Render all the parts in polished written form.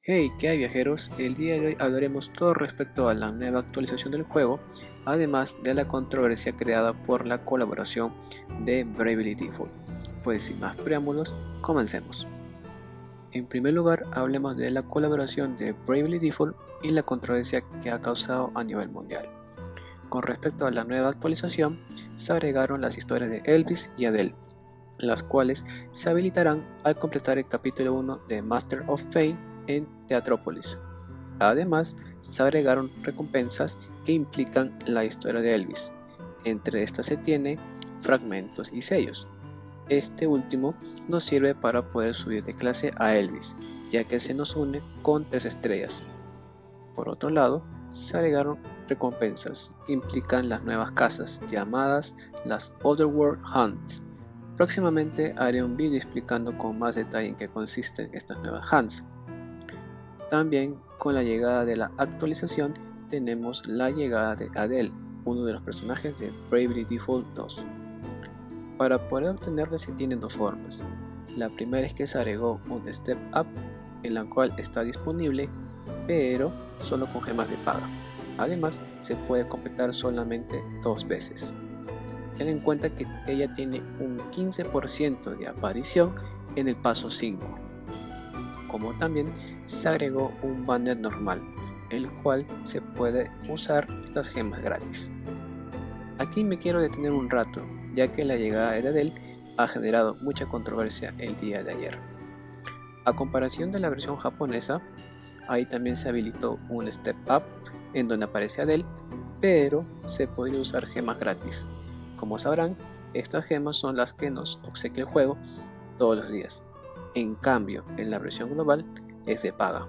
Hey, ¿qué hay viajeros? El día de hoy hablaremos todo respecto a la nueva actualización del juego, además de la controversia creada por la colaboración de Bravely Default. Pues sin más preámbulos, comencemos. En primer lugar, hablemos de la colaboración de Bravely Default y la controversia que ha causado a nivel mundial. Con respecto a la nueva actualización, se agregaron las historias de Elvis y Adele, las cuales se habilitarán al completar el capítulo 1 de Master of Fate en Teatrópolis. Además, se agregaron recompensas que implican la historia de Elvis. Entre estas se tiene fragmentos y sellos. Este último nos sirve para poder subir de clase a Elvis, ya que se nos une con 3 estrellas. Por otro lado, se agregaron recompensas que implican las nuevas casas, llamadas las Otherworld Hunts. Próximamente haré un vídeo explicando con más detalle en qué consisten estas nuevas Hunts. También con la llegada de la actualización tenemos la llegada de Adele, uno de los personajes de Bravely Default 2. Para poder obtenerla se tienen dos formas. La primera es que se agregó un Step Up, en la cual está disponible, pero solo con gemas de paga. Además, se puede completar solamente 2 veces. Ten en cuenta que ella tiene un 15% de aparición en el paso 5. Como también se agregó un banner normal, el cual se puede usar las gemas gratis. Aquí me quiero detener un rato, ya que la llegada de Adele ha generado mucha controversia el día de ayer. A comparación de la versión japonesa, ahí también se habilitó un Step Up en donde aparece Adele, pero se podría usar gemas gratis. Como sabrán, estas gemas son las que nos obsequia el juego todos los días. En cambio, en la versión global es de paga.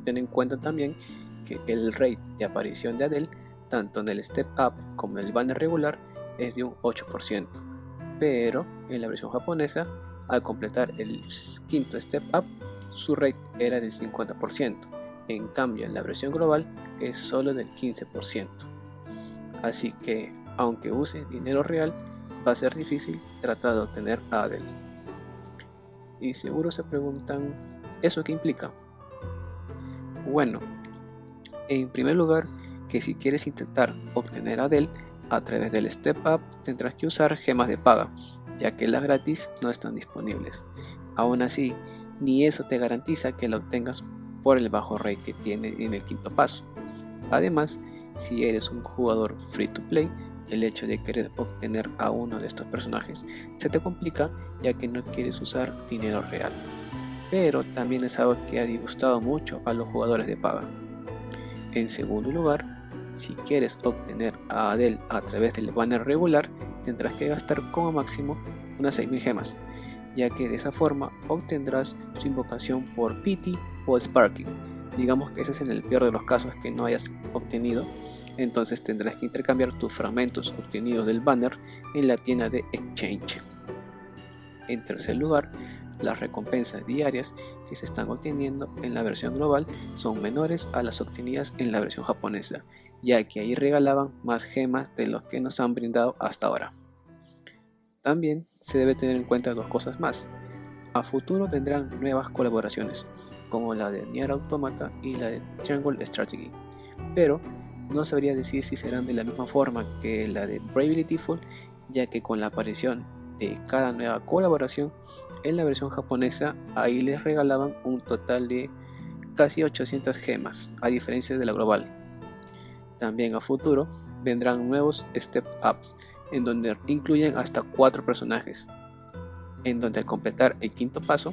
Ten en cuenta también que el rate de aparición de Adele, tanto en el Step Up como en el banner regular, es de un 8%, pero en la versión japonesa, al completar el quinto Step Up, su rate era del 50%, en cambio en la versión global es solo del 15%. Así que, aunque use dinero real, va a ser difícil tratar de obtener a Adele. Y seguro se preguntan, ¿eso qué implica? Bueno, en primer lugar, que si quieres intentar obtener a Adele a través del Step Up, tendrás que usar gemas de paga, ya que las gratis no están disponibles. Aún así, ni eso te garantiza que la obtengas por el bajo rate que tiene en el quinto paso. Además, si eres un jugador free to play, el hecho de querer obtener a uno de estos personajes se te complica, ya que no quieres usar dinero real. Pero también es algo que ha disgustado mucho a los jugadores de paga. En segundo lugar, si quieres obtener a Adele a través del banner regular, tendrás que gastar como máximo unas 6000 gemas, ya que de esa forma obtendrás su invocación por Pity o Sparking. Digamos que ese es en el peor de los casos que no hayas obtenido, entonces tendrás que intercambiar tus fragmentos obtenidos del banner en la tienda de Exchange. En tercer lugar, las recompensas diarias que se están obteniendo en la versión global son menores a las obtenidas en la versión japonesa, ya que ahí regalaban más gemas de los que nos han brindado hasta ahora. También se debe tener en cuenta dos cosas más. A futuro vendrán nuevas colaboraciones, como la de Nier Automata y la de Triangle Strategy, pero no sabría decir si serán de la misma forma que la de Bravely Default, ya que con la aparición de cada nueva colaboración en la versión japonesa, ahí les regalaban un total de casi 800 gemas, a diferencia de la global. También a futuro vendrán nuevos Step Ups, en donde incluyen hasta 4 personajes, en donde al completar el quinto paso,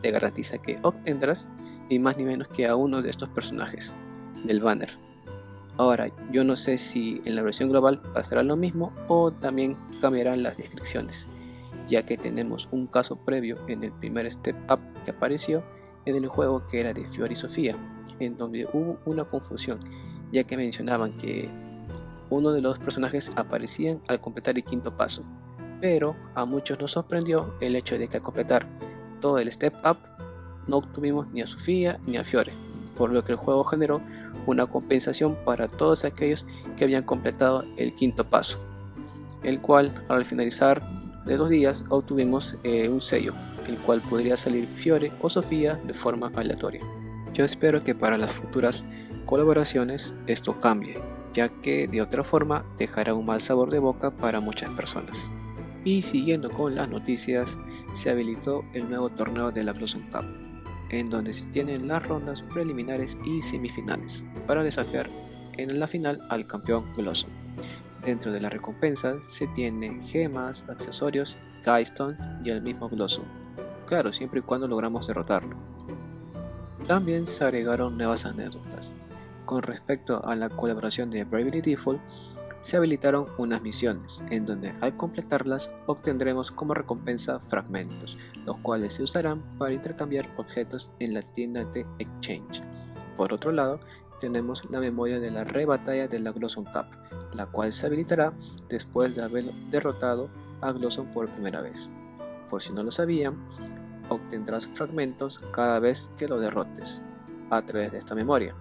te garantiza que obtendrás ni más ni menos que a uno de estos personajes del banner. Ahora, yo no sé si en la versión global pasará lo mismo o también cambiarán las descripciones, ya que tenemos un caso previo en el primer Step Up que apareció en el juego, que era de Fiora y Sofía, en donde hubo una confusión, ya que mencionaban que uno de los personajes aparecían al completar el quinto paso, pero a muchos nos sorprendió el hecho de que al completar todo el Step Up no obtuvimos ni a Sofía ni a Fiore, por lo que el juego generó una compensación para todos aquellos que habían completado el quinto paso, el cual al finalizar de 2 días obtuvimos un sello, el cual podría salir Fiore o Sofía de forma aleatoria. Yo espero que para las futuras colaboraciones esto cambie, ya que de otra forma dejará un mal sabor de boca para muchas personas. Y siguiendo con las noticias, se habilitó el nuevo torneo de la Blossom Cup, en donde se tienen las rondas preliminares y semifinales para desafiar en la final al campeón Blossom. Dentro de las recompensas se tienen gemas, accesorios, Keystones y el mismo Blossom. Claro, siempre y cuando logramos derrotarlo. También se agregaron nuevas anécdotas. Con respecto a la colaboración de Bravely Default, se habilitaron unas misiones, en donde al completarlas obtendremos como recompensa fragmentos, los cuales se usarán para intercambiar objetos en la tienda de Exchange. Por otro lado, tenemos la memoria de la rebatalla de la Blossom Cup, la cual se habilitará después de haber derrotado a Blossom por primera vez. Por si no lo sabían, obtendrás fragmentos cada vez que lo derrotes a través de esta memoria.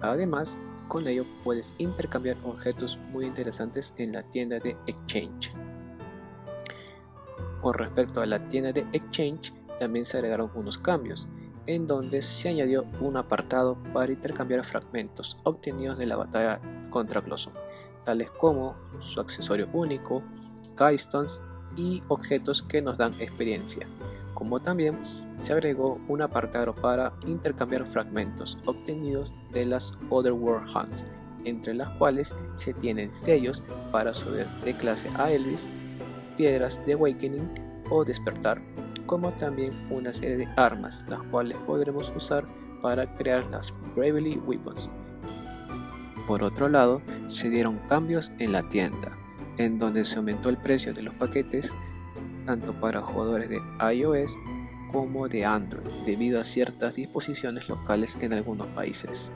Además, con ello puedes intercambiar objetos muy interesantes en la tienda de Exchange. Con respecto a la tienda de Exchange, también se agregaron unos cambios, en donde se añadió un apartado para intercambiar fragmentos obtenidos de la batalla contra Blossom, tales como su accesorio único, Keystones y objetos que nos dan experiencia, como también se agregó un apartado para intercambiar fragmentos obtenidos de las Otherworld Hunts, entre las cuales se tienen sellos para subir de clase a Elvis, piedras de Awakening o despertar, como también una serie de armas, las cuales podremos usar para crear las Bravely Weapons. Por otro lado, se dieron cambios en la tienda, en donde se aumentó el precio de los paquetes tanto para jugadores de iOS como de Android, debido a ciertas disposiciones locales en algunos países.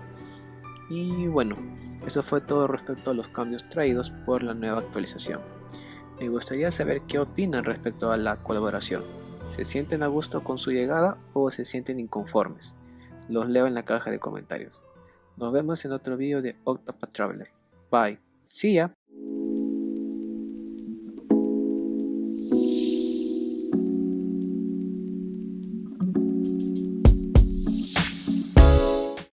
Y bueno, eso fue todo respecto a los cambios traídos por la nueva actualización. Me gustaría saber qué opinan respecto a la colaboración. ¿Se sienten a gusto con su llegada o se sienten inconformes? Los leo en la caja de comentarios. Nos vemos en otro vídeo de Octopath Traveler. Bye. See ya.